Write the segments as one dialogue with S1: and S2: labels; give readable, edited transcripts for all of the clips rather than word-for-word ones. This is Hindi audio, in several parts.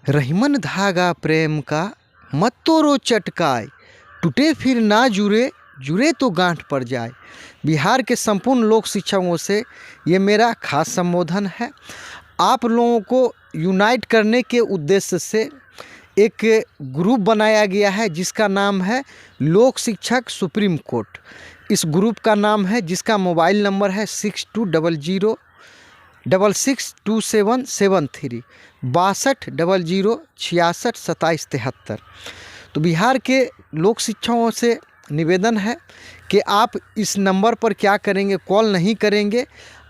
S1: रहीमन धागा प्रेम का मत तोड़ो चटकाए, टूटे फिर ना जुड़े, जुड़े तो गांठ पड़ जाए। बिहार के संपूर्ण लोक शिक्षकों से ये मेरा खास संबोधन है। आप लोगों को यूनाइट करने के उद्देश्य से एक ग्रुप बनाया गया है जिसका नाम है लोक शिक्षक सुप्रीम कोर्ट। इस ग्रुप का नाम है, जिसका मोबाइल नंबर है 6200662773 6200662773। तो बिहार के लोक शिक्षकों से निवेदन है कि आप इस नंबर पर क्या करेंगे, कॉल नहीं करेंगे,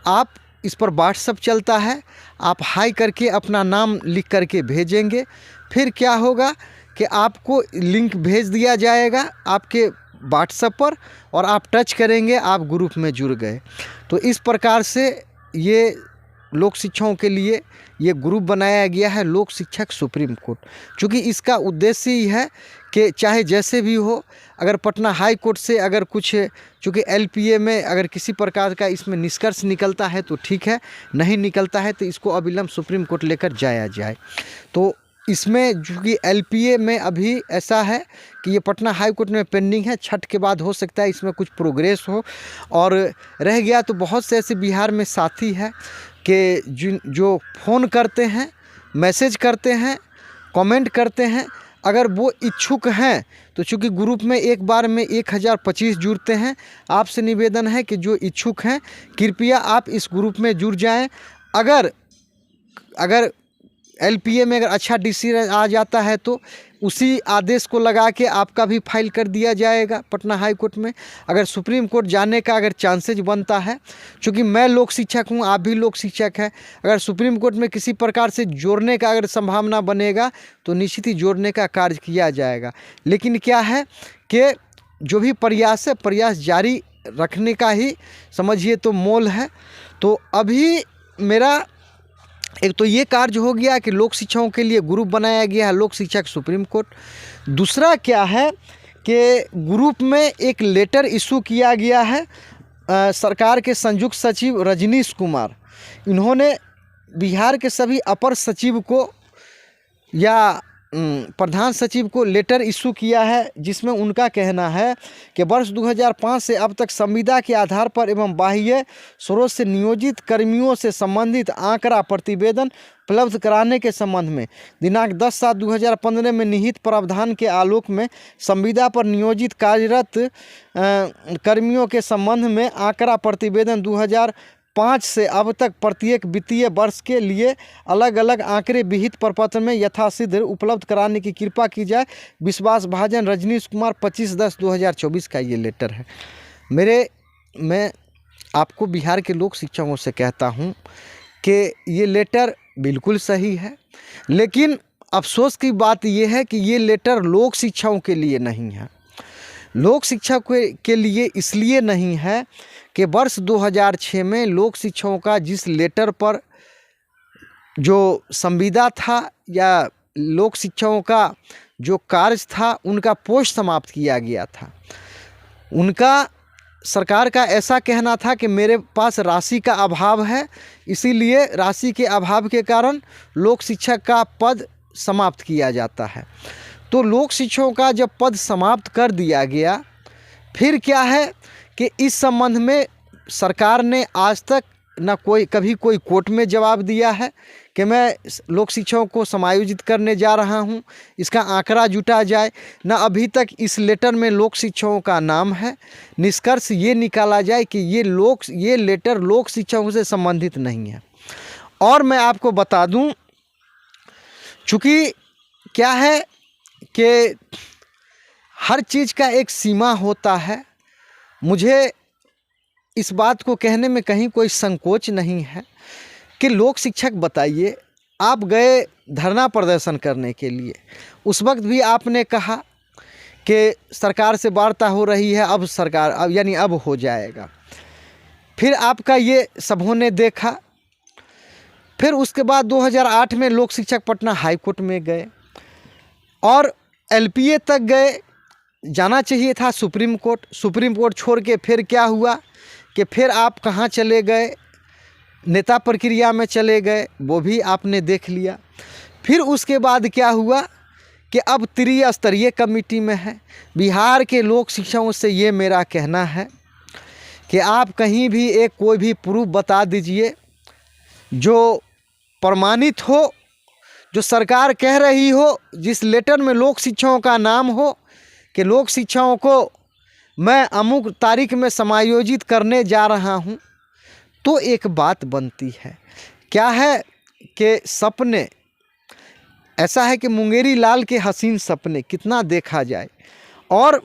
S1: आप इस पर व्हाट्सएप चलता है, आप हाई करके अपना नाम लिख करके भेजेंगे। फिर क्या होगा कि आपको लिंक भेज दिया जाएगा आपके व्हाट्सएप पर और आप टच करेंगे, आप ग्रुप में जुड़ गए। तो इस प्रकार से ये लोक शिक्षकों के लिए ये ग्रुप बनाया गया है लोक शिक्षक सुप्रीम कोर्ट। चूँकि इसका उद्देश्य ही है कि चाहे जैसे भी हो, अगर पटना हाई कोर्ट से अगर कुछ, चूँकि एलपीए में अगर किसी प्रकार का इसमें निष्कर्ष निकलता है तो ठीक है, नहीं निकलता है तो इसको अविलंब सुप्रीम कोर्ट लेकर जाया जाए। तो इसमें चूँकि एलपीए में अभी ऐसा है कि ये पटना हाई कोर्ट में पेंडिंग है, छठ के बाद हो सकता है इसमें कुछ प्रोग्रेस हो। और रह गया तो बहुत से ऐसे बिहार में साथी है कि जो फ़ोन करते हैं, मैसेज करते हैं, कमेंट करते हैं। अगर वो इच्छुक हैं तो चूँकि ग्रुप में एक बार में 1025 जुड़ते हैं, आपसे निवेदन है कि जो इच्छुक हैं कृपया आप इस ग्रुप में जुड़ जाएं। अगर एलपीए में अगर अच्छा डिसीजन आ जाता है तो उसी आदेश को लगा के आपका भी फाइल कर दिया जाएगा पटना हाई कोर्ट में। अगर सुप्रीम कोर्ट जाने का अगर चांसेज बनता है, चूँकि मैं लोक शिक्षक हूँ, आप भी लोक शिक्षक हैं, अगर सुप्रीम कोर्ट में किसी प्रकार से जोड़ने का अगर संभावना बनेगा तो निश्चित ही जोड़ने का कार्य किया जाएगा। लेकिन क्या है कि जो भी प्रयास है, प्रयास जारी रखने का ही समझिए तो मोल है। तो अभी मेरा एक तो ये कार्य हो गया कि लोक शिक्षकों के लिए ग्रुप बनाया गया है लोक शिक्षक सुप्रीम कोर्ट। दूसरा क्या है कि ग्रुप में एक लेटर इशू किया गया है सरकार के संयुक्त सचिव रजनीश कुमार। इन्होंने बिहार के सभी अपर सचिव को या प्रधान सचिव को लेटर इशू किया है, जिसमें उनका कहना है कि वर्ष 2005 से अब तक संविदा के आधार पर एवं बाह्य स्रोत से नियोजित कर्मियों से संबंधित आंकड़ा प्रतिवेदन उपलब्ध कराने के संबंध में दिनांक 10/7/2015 में निहित प्रावधान के आलोक में संविदा पर नियोजित कार्यरत कर्मियों के संबंध में आंकड़ा प्रतिवेदन 2005 से अब तक प्रत्येक वित्तीय वर्ष के लिए अलग अलग आंकड़े विहित प्रपत्र में यथाशीघ्र उपलब्ध कराने की कृपा की जाए। विश्वास भाजन रजनीश कुमार 25/10/2024 का ये लेटर है। मैं आपको बिहार के लोक शिक्षकों से कहता हूँ कि ये लेटर बिल्कुल सही है, लेकिन अफसोस की बात ये है कि ये लेटर लोक शिक्षकों के लिए नहीं है। लोक शिक्षा के लिए इसलिए नहीं है कि वर्ष 2006 में लोक शिक्षकों का जिस लेटर पर जो संविदा था या लोक शिक्षकों का जो कार्य था उनका पोस्ट समाप्त किया गया था। उनका सरकार का ऐसा कहना था कि मेरे पास राशि का अभाव है, इसीलिए राशि के अभाव के कारण लोक शिक्षक का पद समाप्त किया जाता है। तो लोक शिक्षकों का जब पद समाप्त कर दिया गया, फिर क्या है कि इस संबंध में सरकार ने आज तक न कभी कोई कोर्ट में जवाब दिया है कि मैं लोक शिक्षकों को समायोजित करने जा रहा हूं, इसका आंकड़ा जुटा जाए, न अभी तक इस लेटर में लोक शिक्षकों का नाम है। निष्कर्ष ये निकाला जाए कि ये लेटर लोक शिक्षकों से संबंधित नहीं है। और मैं आपको बता दूं, चूँकि क्या है कि हर चीज़ का एक सीमा होता है। मुझे इस बात को कहने में कहीं कोई संकोच नहीं है कि लोक शिक्षक बताइए, आप गए धरना प्रदर्शन करने के लिए, उस वक्त भी आपने कहा कि सरकार से वार्ता हो रही है, अब सरकार अब हो जाएगा। फिर आपका ये सबों ने देखा। फिर उसके बाद 2008 में लोक शिक्षक पटना हाई कोर्ट में गए और एलपीए तक गए। जाना चाहिए था सुप्रीम कोर्ट छोड़ के फिर क्या हुआ कि फिर आप कहाँ चले गए, नेता प्रक्रिया में चले गए, वो भी आपने देख लिया। फिर उसके बाद क्या हुआ कि अब त्रिस्तरीय कमेटी में है। बिहार के लोक शिक्षकों से ये मेरा कहना है कि आप कहीं भी एक कोई भी प्रूफ बता दीजिए जो प्रमाणित हो, जो सरकार कह रही हो, जिस लेटर में लोक शिक्षकों का नाम हो कि लोक शिक्षकों को मैं अमुक तारीख में समायोजित करने जा रहा हूँ, तो एक बात बनती है। क्या है कि सपने, ऐसा है कि मुंगेरी लाल के हसीन सपने कितना देखा जाए, और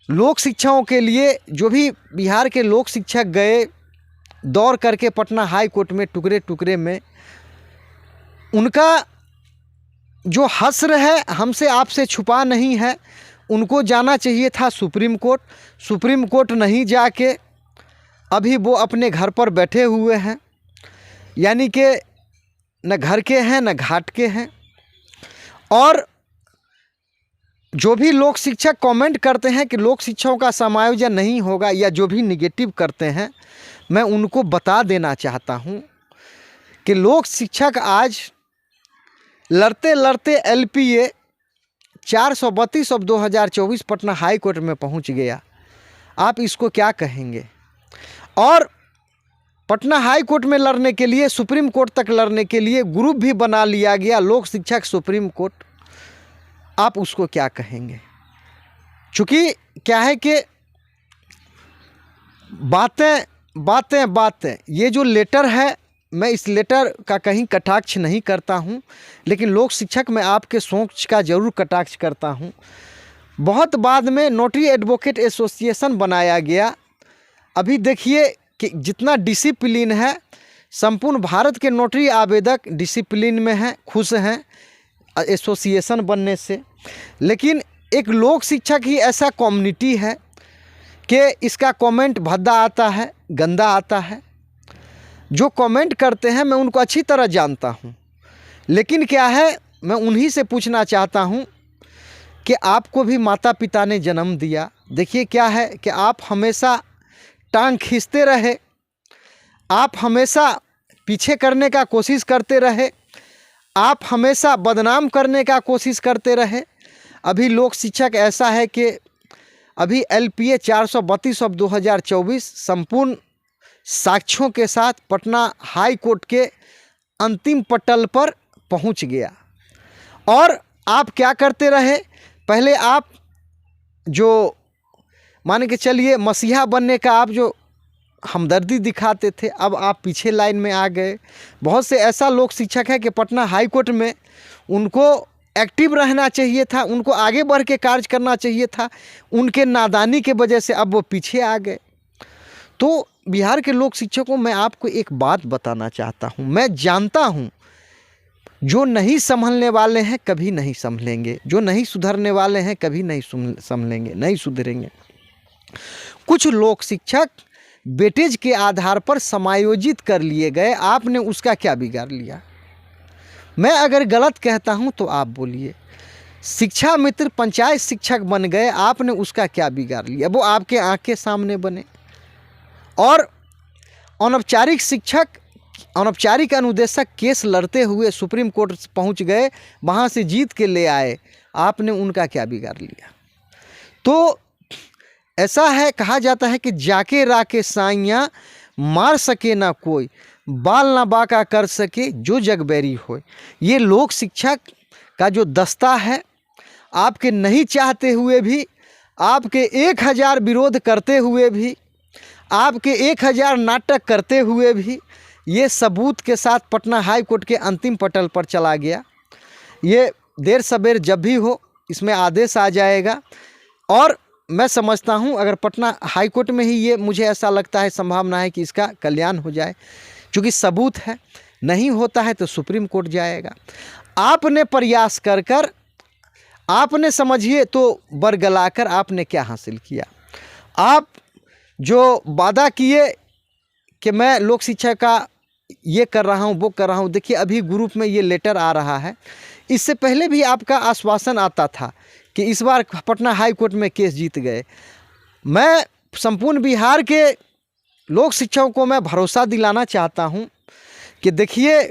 S1: लोक शिक्षकों के लिए जो भी बिहार के लोक शिक्षक गए दौड़ करके पटना हाई कोर्ट में टुकड़े टुकड़े में, उनका जो हस्र है हमसे आपसे छुपा नहीं है। उनको जाना चाहिए था सुप्रीम कोर्ट। सुप्रीम कोर्ट नहीं जाके अभी वो अपने घर पर बैठे हुए हैं, यानी कि न घर के हैं न घाट के हैं। और जो भी लोक शिक्षक कमेंट करते हैं कि लोक शिक्षकों का समायोजन नहीं होगा, या जो भी निगेटिव करते हैं, मैं उनको बता देना चाहता हूँ कि लोक शिक्षक आज लड़ते लड़ते LPA 432 of 2024 Patna high court में पहुँच गया। आप इसको क्या कहेंगे? और पटना हाई कोर्ट में लड़ने के लिए, सुप्रीम कोर्ट तक लड़ने के लिए ग्रुप भी बना लिया गया, लोक शिक्षक सुप्रीम कोर्ट। आप उसको क्या कहेंगे? चूँकि क्या है कि बातें ये जो लेटर है, मैं इस लेटर का कहीं कटाक्ष नहीं करता हूँ, लेकिन लोक शिक्षक मैं आपके सोच का ज़रूर कटाक्ष करता हूँ। बहुत बाद में नोटरी एडवोकेट एसोसिएशन बनाया गया। अभी देखिए कि जितना डिसिप्लिन है, संपूर्ण भारत के नोटरी आवेदक डिसिप्लिन में हैं, खुश हैं एसोसिएशन बनने से। लेकिन एक लोक शिक्षक ही ऐसा कम्युनिटी है कि इसका कमेंट भद्दा आता है, गंदा आता है। जो कमेंट करते हैं मैं उनको अच्छी तरह जानता हूं, लेकिन क्या है, मैं उन्हीं से पूछना चाहता हूं कि आपको भी माता पिता ने जन्म दिया। देखिए क्या है कि आप हमेशा टांग खींचते रहे, आप हमेशा पीछे करने का कोशिश करते रहे, आप हमेशा बदनाम करने का कोशिश करते रहे। अभी लोक शिक्षक ऐसा है कि अभी LPA 432 ऑफ 2024 संपूर्ण साक्ष्यों के साथ पटना हाई कोर्ट के अंतिम पटल पर पहुंच गया। और आप क्या करते रहे? पहले आप जो मान के चलिए मसीहा बनने का आप जो हमदर्दी दिखाते थे, अब आप पीछे लाइन में आ गए। बहुत से ऐसा लोक शिक्षक है कि पटना हाई कोर्ट में उनको एक्टिव रहना चाहिए था, उनको आगे बढ़ के कार्य करना चाहिए था, उनके नादानी के वजह से अब वो पीछे आ गए। तो बिहार के लोक शिक्षकों, मैं आपको एक बात बताना चाहता हूँ। मैं जानता हूँ जो नहीं संभलने वाले हैं कभी नहीं संभलेंगे, जो नहीं सुधरने वाले हैं कभी नहीं संभलेंगे, नहीं सुधरेंगे। कुछ लोक शिक्षक वेटेज के आधार पर समायोजित कर लिए गए, आपने उसका क्या बिगाड़ लिया? मैं अगर गलत कहता हूं तो आप बोलिए। शिक्षा मित्र पंचायत शिक्षक बन गए, आपने उसका क्या बिगाड़ लिया? वो आपके आंख के सामने बने। और अनौपचारिक शिक्षक, अनौपचारिक अनुदेशक केस लड़ते हुए सुप्रीम कोर्ट पहुंच गए, वहां से जीत के ले आए, आपने उनका क्या बिगाड़ लिया? तो ऐसा है, कहा जाता है कि जाके राके साइयाँ मार सके ना कोई, बाल ना बाका कर सके जो जग बैरी होए। ये लोक शिक्षक का जो दस्ता है, आपके नहीं चाहते हुए भी, आपके 1000 विरोध करते हुए भी, आपके 1000 नाटक करते हुए भी, ये सबूत के साथ पटना हाई कोर्ट के अंतिम पटल पर चला गया। ये देर सवेर जब भी हो, इसमें आदेश आ जाएगा। और मैं समझता हूँ अगर पटना हाई कोर्ट में ही, ये मुझे ऐसा लगता है संभावना है कि इसका कल्याण हो जाए, क्योंकि सबूत है। नहीं होता है तो सुप्रीम कोर्ट जाएगा। आपने प्रयास कर कर, आपने समझिए तो बरगलाकर आपने क्या हासिल किया? आप जो वादा किए कि मैं लोक शिक्षा का ये कर रहा हूँ, वो कर रहा हूँ, देखिए अभी ग्रुप में ये लेटर आ रहा है। इससे पहले भी आपका आश्वासन आता था कि इस बार पटना हाई कोर्ट में केस जीत गए। मैं संपूर्ण बिहार के लोक शिक्षकों को मैं भरोसा दिलाना चाहता हूं कि देखिए,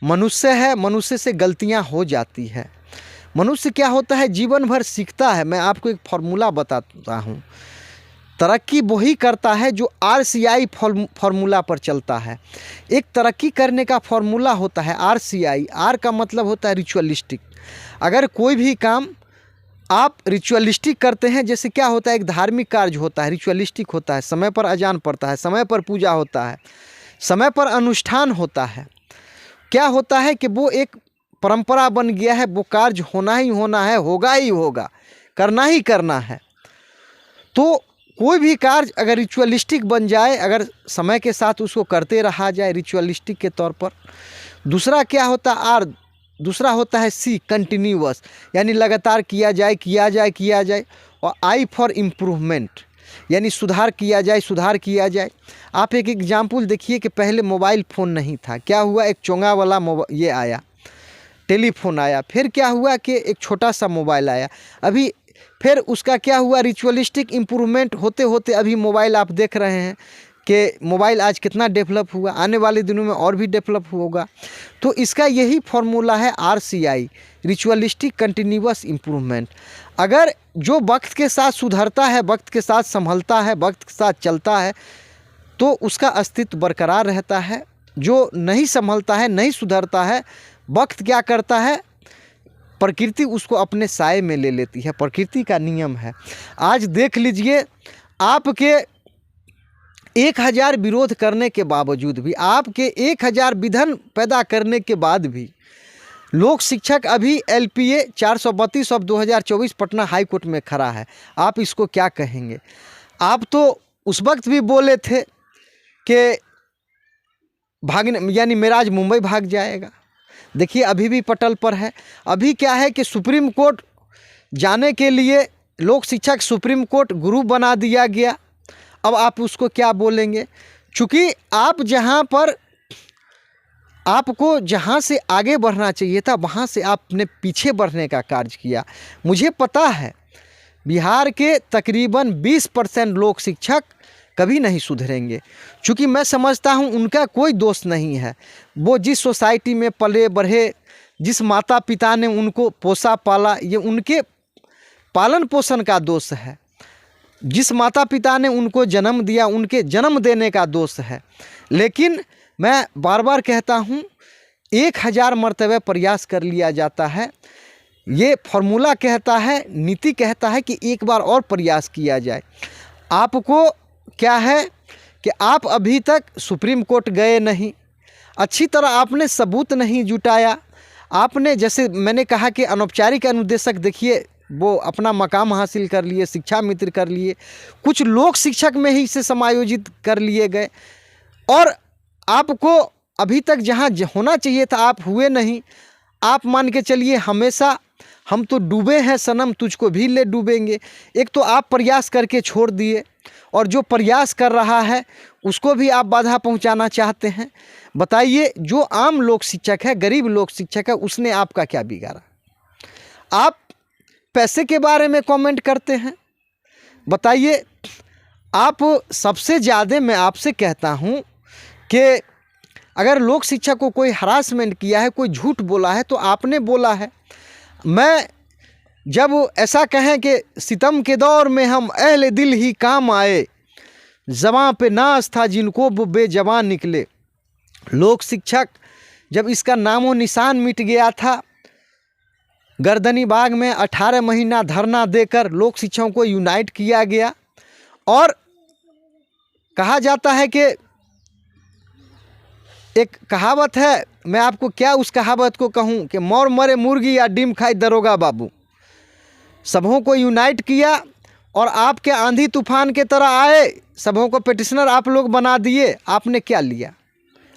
S1: मनुष्य है, मनुष्य से गलतियां हो जाती है। मनुष्य क्या होता है, जीवन भर सीखता है। मैं आपको एक फॉर्मूला बताता हूँ। तरक्की वही करता है जो RCI फार्मूला पर चलता है। एक तरक्की करने का फार्मूला होता है RCI। R का मतलब होता है रिचुअलिस्टिक। अगर कोई भी काम आप रिचुअलिस्टिक करते हैं, जैसे क्या होता है, एक धार्मिक कार्य होता है, रिचुअलिस्टिक होता है, समय पर अजान पड़ता है, समय पर पूजा होता है, समय पर अनुष्ठान होता है। क्या होता है कि वो एक परंपरा बन गया है, वो कार्य होना ही होना है, होगा ही होगा, करना ही करना है। तो कोई भी कार्य अगर रिचुअलिस्टिक बन जाए, अगर समय के साथ उसको करते रहा जाए रिचुअलिस्टिक के तौर पर। दूसरा क्या होता है आर, दूसरा होता है C, कंटिन्यूअस, यानी लगातार किया जाए किया जाए किया जाए। और I फॉर इम्प्रूवमेंट, यानी सुधार किया जाए सुधार किया जाए। आप एक एग्जाम्पल देखिए कि पहले मोबाइल फ़ोन नहीं था, क्या हुआ, एक चोंगा वाला ये आया, टेलीफोन आया, फिर क्या हुआ कि एक छोटा सा मोबाइल आया, अभी फिर उसका क्या हुआ, रिचुअलिस्टिक इम्प्रूवमेंट होते होते अभी मोबाइल आप देख रहे हैं कि मोबाइल आज कितना डेवलप हुआ, आने वाले दिनों में और भी डेवलप होगा। तो इसका यही फॉर्मूला है RCI, रिचुअलिस्टिक कंटिन्यूअस इम्प्रूवमेंट। अगर जो वक्त के साथ सुधरता है, वक्त के साथ संभलता है, वक्त के साथ चलता है, तो उसका अस्तित्व बरकरार रहता है। जो नहीं संभलता है, नहीं सुधरता है, वक्त क्या करता है, प्रकृति उसको अपने साए में ले लेती है। प्रकृति का नियम है। आज देख लीजिए, आपके 1000 विरोध करने के बावजूद भी, आपके 1000 विधन पैदा करने के बाद भी लोक शिक्षक अभी LPA 432 of 2024 Patna high court में खड़ा है। आप इसको क्या कहेंगे? आप तो उस वक्त भी बोले थे कि भागने, यानी मेराज मुंबई भाग जाएगा। देखिए अभी भी पटल पर है। अभी क्या है कि सुप्रीम कोर्ट जाने के लिए लोक शिक्षक सुप्रीम कोर्ट गुरु बना दिया गया। अब आप उसको क्या बोलेंगे? चूँकि आप जहाँ पर, आपको जहाँ से आगे बढ़ना चाहिए था, वहाँ से आपने पीछे बढ़ने का कार्य किया। मुझे पता है बिहार के तकरीबन 20% लोक शिक्षक कभी नहीं सुधरेंगे, क्योंकि मैं समझता हूँ उनका कोई दोष नहीं है। वो जिस सोसाइटी में पले बढ़े, जिस माता पिता ने उनको पोसा पाला, ये उनके पालन पोषण का दोष है। जिस माता पिता ने उनको जन्म दिया, उनके जन्म देने का दोष है। लेकिन मैं बार बार कहता हूँ, 1000 मरतबे प्रयास कर लिया जाता है। ये फार्मूला कहता है, नीति कहता है कि एक बार और प्रयास किया जाए। आपको क्या है कि आप अभी तक सुप्रीम कोर्ट गए नहीं, अच्छी तरह आपने सबूत नहीं जुटाया। आपने, जैसे मैंने कहा कि अनौपचारिक अनुदेशक, देखिए वो अपना मकाम हासिल कर लिए, शिक्षा मित्र कर लिए, कुछ लोक शिक्षक में ही इसे समायोजित कर लिए गए, और आपको अभी तक जहाँ होना चाहिए था आप हुए नहीं। आप मान के चलिए, हमेशा हम तो डूबे हैं सनम, तुझको भी ले डूबेंगे। एक तो आप प्रयास करके छोड़ दिए, और जो प्रयास कर रहा है उसको भी आप बाधा पहुंचाना चाहते हैं। बताइए, जो आम लोक शिक्षक है, गरीब लोक शिक्षक है, उसने आपका क्या बिगाड़ा? आप पैसे के बारे में कमेंट करते हैं। बताइए, आप सबसे ज़्यादा, मैं आपसे कहता हूं कि अगर लोक शिक्षक को कोई हरासमेंट किया है, कोई झूठ बोला है, तो आपने बोला है। मैं जब ऐसा कहें कि सितम के दौर में हम अहले दिल ही काम आए, ज़बां पे नाज था जिनको वो बेजबान निकले। लोक शिक्षक जब इसका नामो निशान मिट गया था, गर्दनी बाग में 18 महीना धरना देकर लोक शिक्षकों को यूनाइट किया गया। और कहा जाता है कि एक कहावत है, मैं आपको क्या उस कहावत को कहूँ कि मौर मरे मुर्गी या डिम खाई दरोगा बाबू। सबों को यूनाइट किया और आपके आंधी तूफान के तरह आए, सबों को पिटिशनर आप लोग बना दिए। आपने क्या लिया?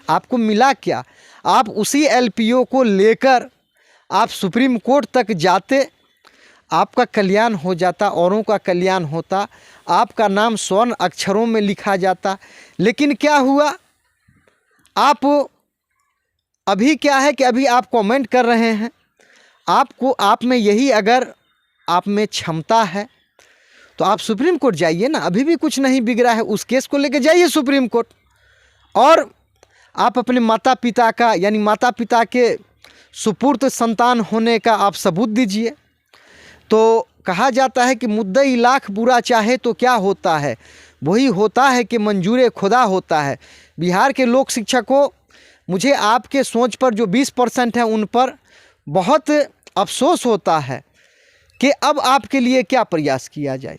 S1: आपको मिला क्या? आप उसी LPO को लेकर आप सुप्रीम कोर्ट तक जाते, आपका कल्याण हो जाता, औरों का कल्याण होता, आपका नाम स्वर्ण अक्षरों में लिखा जाता। लेकिन क्या हुआ? आप अभी क्या है कि अभी आप कमेंट कर रहे हैं। आपको, आप में यही अगर आप में क्षमता है तो आप सुप्रीम कोर्ट जाइए ना, अभी भी कुछ नहीं बिगड़ा है। उस केस को लेकर जाइए सुप्रीम कोर्ट, और आप अपने माता पिता का यानी माता पिता के सुपुर्द संतान होने का आप सबूत दीजिए। तो कहा जाता है कि मुद्दई लाख बुरा चाहे तो क्या होता है, वही होता है कि मंजूर खुदा होता है। बिहार के लोक शिक्षकों, मुझे आपके सोच पर जो 20% है उन पर बहुत अफसोस होता है कि अब आपके लिए क्या प्रयास किया जाए।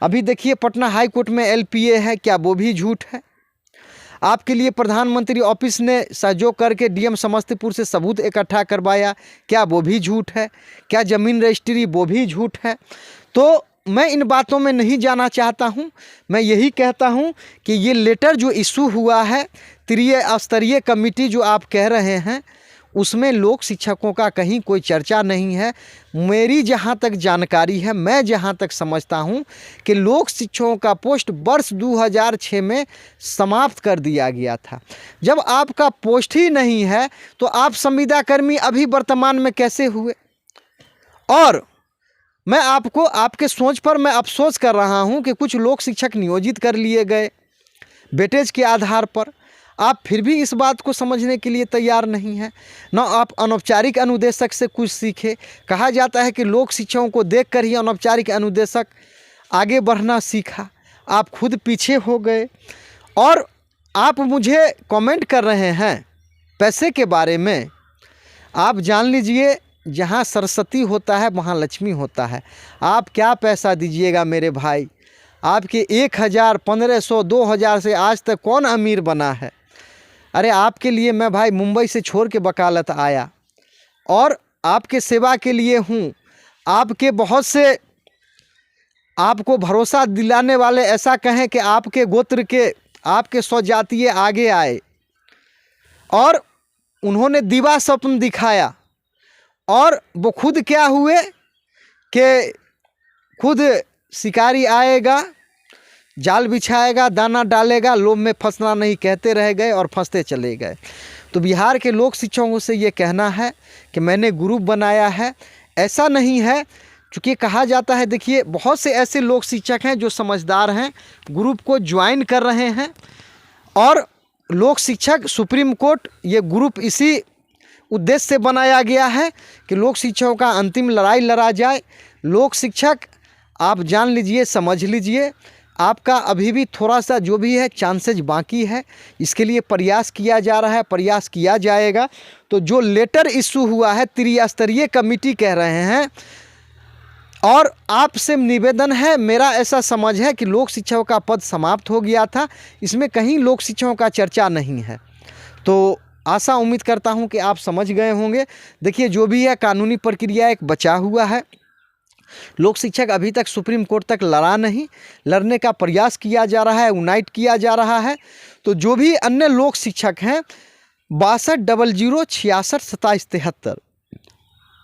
S1: अभी देखिए पटना हाई कोर्ट में LPA है, क्या वो भी झूठ है? आपके लिए प्रधानमंत्री ऑफिस ने सहयोग करके DM समस्तीपुर से सबूत इकट्ठा करवाया, क्या वो भी झूठ है? क्या ज़मीन रजिस्ट्री, वो भी झूठ है? तो मैं इन बातों में नहीं जाना चाहता हूं। मैं यही कहता हूं कि ये लेटर जो इशू हुआ है, त्रिस्तरीय कमेटी जो आप कह रहे हैं, उसमें लोक शिक्षकों का कहीं कोई चर्चा नहीं है। मेरी जहां तक जानकारी है, मैं जहां तक समझता हूं कि लोक शिक्षकों का पोस्ट वर्ष 2006 में समाप्त कर दिया गया था। जब आपका पोस्ट ही नहीं है तो आप संविदा कर्मी अभी वर्तमान में कैसे हुए? और मैं आपको आपके सोच पर मैं अफसोस कर रहा हूं कि कुछ लोक शिक्षक नियोजित कर लिए गए वेटेज के आधार पर। आप फिर भी इस बात को समझने के लिए तैयार नहीं हैं। ना आप अनौपचारिक अनुदेशक से कुछ सीखे। कहा जाता है कि लोक शिक्षकों को देखकर ही अनौपचारिक अनुदेशक आगे बढ़ना सीखा, आप खुद पीछे हो गए। और आप मुझे कमेंट कर रहे हैं पैसे के बारे में। आप जान लीजिए, जहाँ सरस्वती होता है वहाँ लक्ष्मी होता है। आप क्या पैसा दीजिएगा मेरे भाई? आपके 1000, 1500, 2000 से आज तक कौन अमीर बना है? अरे आपके लिए मैं भाई मुंबई से छोड़ के वकालत आया और आपके सेवा के लिए हूँ। आपके बहुत से आपको भरोसा दिलाने वाले ऐसा कहें कि आपके गोत्र के, आपके स्वजातीय आगे आए और उन्होंने दिवा स्वप्न दिखाया और वो खुद क्या हुए कि खुद शिकारी आएगा, जाल बिछाएगा, दाना डालेगा, लोभ में फंसना नहीं कहते रह गए और फंसते चले गए। तो बिहार के लोक शिक्षकों से ये कहना है कि मैंने ग्रुप बनाया है, ऐसा नहीं है। चूँकि कहा जाता है, देखिए बहुत से ऐसे लोक शिक्षक हैं जो समझदार हैं, ग्रुप को ज्वाइन कर रहे हैं। और लोक शिक्षक सुप्रीम कोर्ट, ये ग्रुप इसी उद्देश्य से बनाया गया है कि लोक शिक्षकों का अंतिम लड़ाई लड़ा जाए। लोक शिक्षक आप जान लीजिए, समझ लीजिए, आपका अभी भी थोड़ा सा जो भी है चांसेज बाकी है। इसके लिए प्रयास किया जा रहा है, प्रयास किया जाएगा। तो जो लेटर इशू हुआ है, त्रिस्तरीय कमेटी कह रहे हैं, और आपसे निवेदन है, मेरा ऐसा समझ है कि लोक शिक्षकों का पद समाप्त हो गया था, इसमें कहीं लोक शिक्षकों का चर्चा नहीं है। तो आशा उम्मीद करता हूं कि आप समझ गए होंगे। देखिए जो भी है कानूनी प्रक्रिया एक बचा हुआ है। लोक शिक्षक अभी तक सुप्रीम कोर्ट तक लड़ा नहीं, लड़ने का प्रयास किया जा रहा है, यूनाइट किया जा रहा है। तो जो भी अन्य लोक शिक्षक हैं 6200 66 27 73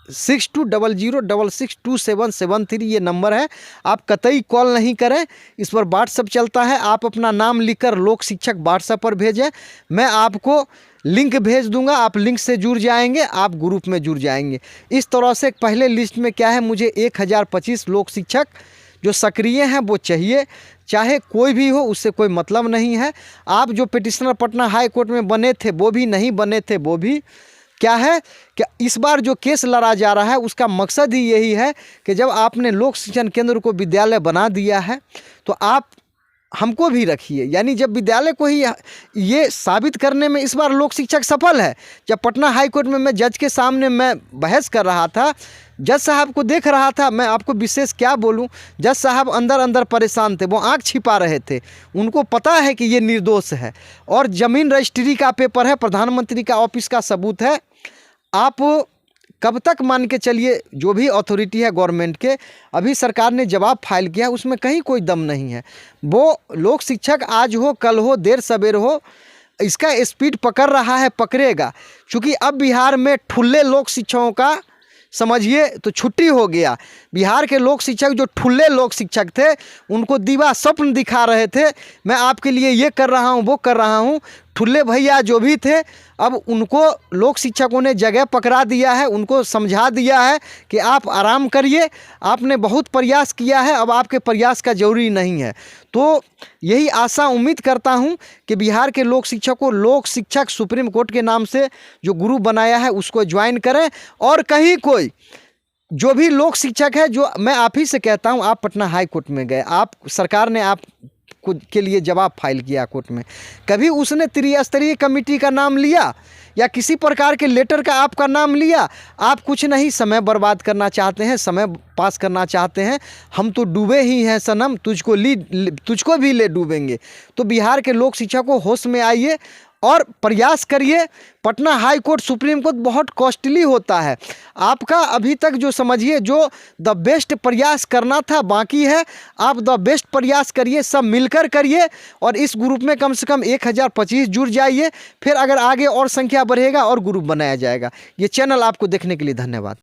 S1: 6200662773 ये नंबर है। आप कतई कॉल नहीं करें, इस पर व्हाट्सएप चलता है। आप अपना नाम लिखकर लोक शिक्षक व्हाट्सएप पर भेजें, मैं आपको लिंक भेज दूंगा, आप लिंक से जुड़ जाएंगे, आप ग्रुप में जुड़ जाएंगे। इस तरह से पहले लिस्ट में क्या है, मुझे 1025 लोक शिक्षक जो सक्रिय हैं वो चाहिए, चाहे कोई भी हो, उससे कोई मतलब नहीं है। आप जो पिटिशनर पटना हाई कोर्ट में बने थे वो भी, नहीं बने थे वो भी, क्या है कि इस बार जो केस लड़ा जा रहा है उसका मकसद ही यही है कि जब आपने लोक शिक्षण केंद्र को विद्यालय बना दिया है तो आप हमको भी रखिए। यानी जब विद्यालय को ही ये साबित करने में इस बार लोक शिक्षक सफल है। जब पटना हाई कोर्ट में मैं जज के सामने मैं बहस कर रहा था, जज साहब को देख रहा था, मैं आपको विशेष क्या बोलूं, जज साहब अंदर अंदर परेशान थे, वो आंख छिपा रहे थे। उनको पता है कि ये निर्दोष है और ज़मीन रजिस्ट्री का पेपर है, प्रधानमंत्री का ऑफिस का सबूत है। आप कब तक मान के चलिए, जो भी अथॉरिटी है गवर्नमेंट के, अभी सरकार ने जवाब फाइल किया, उसमें कहीं कोई दम नहीं है। वो लोक शिक्षक आज हो कल हो देर सवेर हो, इसका स्पीड पकड़ रहा है, पकड़ेगा। क्योंकि अब बिहार में ठुल्ले लोक शिक्षकों का समझिए तो छुट्टी हो गया। बिहार के लोक शिक्षक जो ठुल्ले लोक शिक्षक थे, उनको दिवा स्वप्न दिखा रहे थे, मैं आपके लिए ये कर रहा हूँ वो कर रहा हूँ। ठुल्ले भैया जो भी थे, अब उनको लोक शिक्षकों ने जगह पकड़ा दिया है, उनको समझा दिया है कि आप आराम करिए, आपने बहुत प्रयास किया है, अब आपके प्रयास का ज़रूरी नहीं है। तो यही आशा उम्मीद करता हूं कि बिहार के लोक शिक्षकों लोक शिक्षक सुप्रीम कोर्ट के नाम से जो गुरु बनाया है उसको ज्वाइन करें। और कहीं कोई जो भी लोक शिक्षक है, जो मैं आप ही से कहता हूं, आप पटना हाई कोर्ट में गए, आप सरकार ने आप के लिए जवाब फाइल किया कोर्ट में, कभी उसने त्रिस्तरीय कमेटी का नाम लिया या किसी प्रकार के लेटर का आपका नाम लिया? आप कुछ नहीं, समय बर्बाद करना चाहते हैं, समय पास करना चाहते हैं। हम तो डूबे ही हैं सनम, तुझको भी ले डूबेंगे। तो बिहार के लोक शिक्षकों होश में आइए और प्रयास करिए। Patna high court, supreme court बहुत कॉस्टली होता है। आपका अभी तक जो समझिए जो द बेस्ट प्रयास करना था बाकी है, आप द बेस्ट प्रयास करिए, सब मिलकर करिए और इस ग्रुप में कम से कम 1025 जुड़ जाइए। फिर अगर आगे और संख्या बढ़ेगा और ग्रुप बनाया जाएगा। ये चैनल आपको देखने के लिए धन्यवाद।